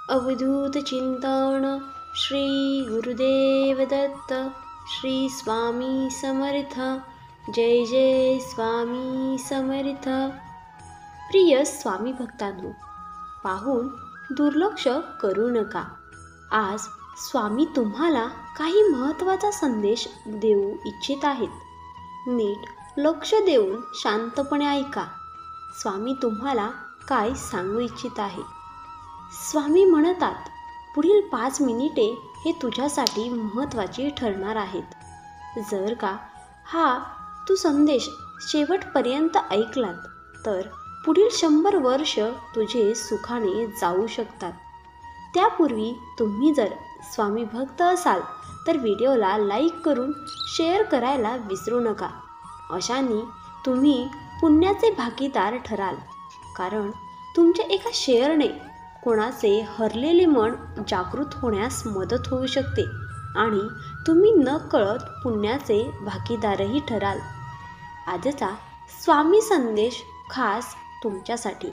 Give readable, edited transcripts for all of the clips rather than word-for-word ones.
अवधूत चिंतन श्री गुरुदेव दत्त श्री स्वामी समर्थ। जय जय स्वामी समर्थ। प्रिय स्वामी भक्तांनो, पाहून दुर्लक्ष करू नका। आज स्वामी तुम्हाला काही महत्त्वाचा संदेश देऊ इच्छित आहेत। नीट लक्ष देऊन शांतपणे ऐका। स्वामी तुम्हाला काय सांगू इच्छित आहे। स्वामी म्हणतात, पुढील 5 मिनिटे हे तुझ्यासाठी महत्त्वाची ठरणार आहेत। जर का तू संदेश शेवटपर्यंत ऐकलात तर पुढील 100 वर्ष तुझे सुखाने जाऊ शकतात। त्यापूर्वी तुम्ही जर स्वामी भक्त असाल तर व्हिडिओला लाईक करून शेअर करायला विसरू नका। अशाने तुम्ही पुण्याचे भागीदार ठराल, कारण तुमच्या एका शेअरने कोणाचे हरलेले मन जागृत होण्यास मदत होऊ शकते आणि तुम्ही नकळत पुण्याचे भागीदारही ठराल। आजचा स्वामी संदेश खास तुमच्यासाठी।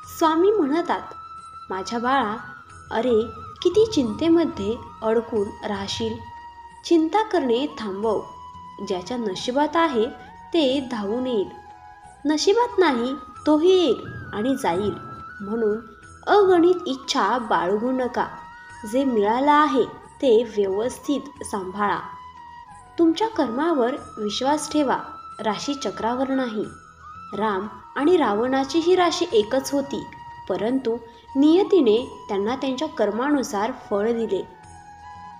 स्वामी म्हणतात, माझ्या बाळा, अरे किती चिंतेमध्ये अडकून राहशील। चिंता करणे थांबव। ज्याच्या नशिबात आहे ते धावून येईल, नशिबात नाही तोही येईल आणि जाईल। म्हणून अगणित इच्छा बाळगू नका। जे मिळालं आहे ते व्यवस्थित सांभाळा। तुमच्या कर्मावर विश्वास ठेवा, राशी चक्रावर नाही। राम आणि रावणाची ही राशी एकच होती, परंतु नियतीने त्यांना त्यांच्या कर्मानुसार फळ दिले।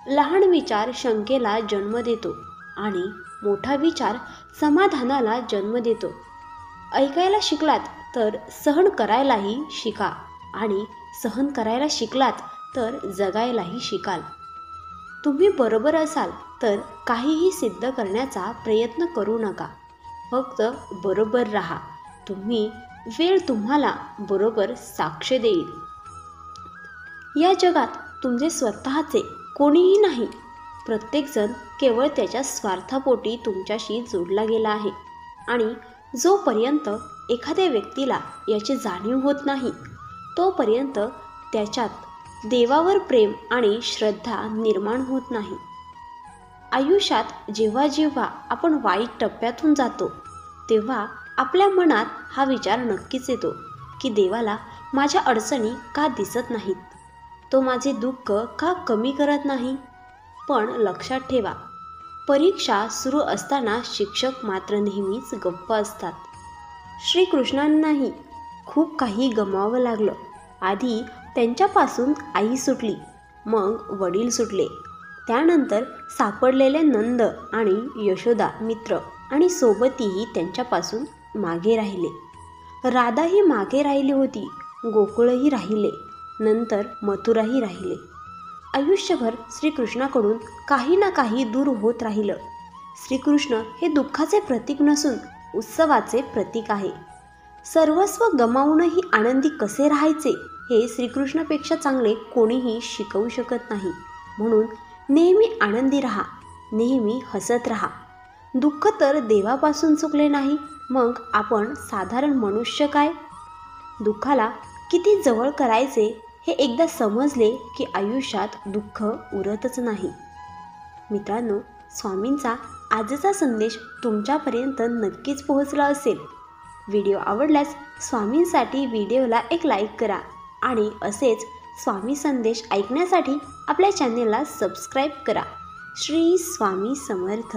लहान विचार शंकेला जन्म देतो आणि मोठा विचार समाधानाला जन्म देतो। ऐकायला शिकलात तर सहन करायलाही शिका आणि सहन करायला शिकलात तर जगायलाही शिकाल। तुम्ही बरोबर असाल तर काहीही सिद्ध करण्याचा प्रयत्न करू नका, फक्त बरोबर राहा। वेळ तुम्हाला बरोबर साक्ष देईल। या जगात तुमचे स्वतःचे कोणीही नाही। प्रत्येकजण केवळ त्याच्या स्वार्थापोटी तुमच्याशी जोडला गेला आहे आणि जोपर्यंत एखाद्या व्यक्तीला याची जाणीव होत नाही तोपर्यंत त्याच्यात देवावर प्रेम आणि श्रद्धा निर्माण होत नाही। आयुष्यात जेव्हा जेव्हा आपण वाईट टप्प्यातून जातो तेव्हा आपल्या मनात हा विचार नक्कीच येतो की देवाला माझ्या अडचणी का दिसत नाहीत, तो माझे दुःख का कमी करत नाही। पण लक्षात ठेवा, परीक्षा सुरू असताना शिक्षक मात्र नेहमीच गप्प असतात। श्रीकृष्णांनाही खूप काही गमावं लागलं। आधी त्यांच्यापासून आई सुटली, मग वडील सुटले, त्यानंतर सापडलेले नंद आणि यशोदा मित्र आणि सोबतीही त्यांच्यापासून मागे राहिले। राधाही मागे राहिली होती, गोकुळही राहिले, नंतर मथुराही राहिले। आयुष्यभर श्रीकृष्णाकडून काही ना काही दूर होत राहिलं। श्रीकृष्ण हे दुःखाचे प्रतीक नसून उत्सवाचे प्रतीक आहे। सर्वस्व गमावूनही आनंदी कसे राहायचे हे श्रीकृष्णापेक्षा चांगले कोणीही शिकवू शकत नाही। म्हणून नेहमी आनंदी राहा, नेहमी हसत राहा। दुःख तर देवापासून चुकले नाही, मग आपण साधारण मनुष्य काय। दुःखाला किती जवळ करायचे हे एकदा समजले की आयुष्यात दुःख उरतच नाही। मित्रांनो, स्वामींचा आजचा संदेश तुमच्यापर्यंत नक्कीच पोहोचला असेल। व्हिडिओ आवडल्यास स्वामींसाठी व्हिडिओला एक लाईक करा आणि असेच स्वामी संदेश ऐकण्यासाठी आपल्या चॅनेलला सबस्क्राईब करा। श्री स्वामी समर्थ।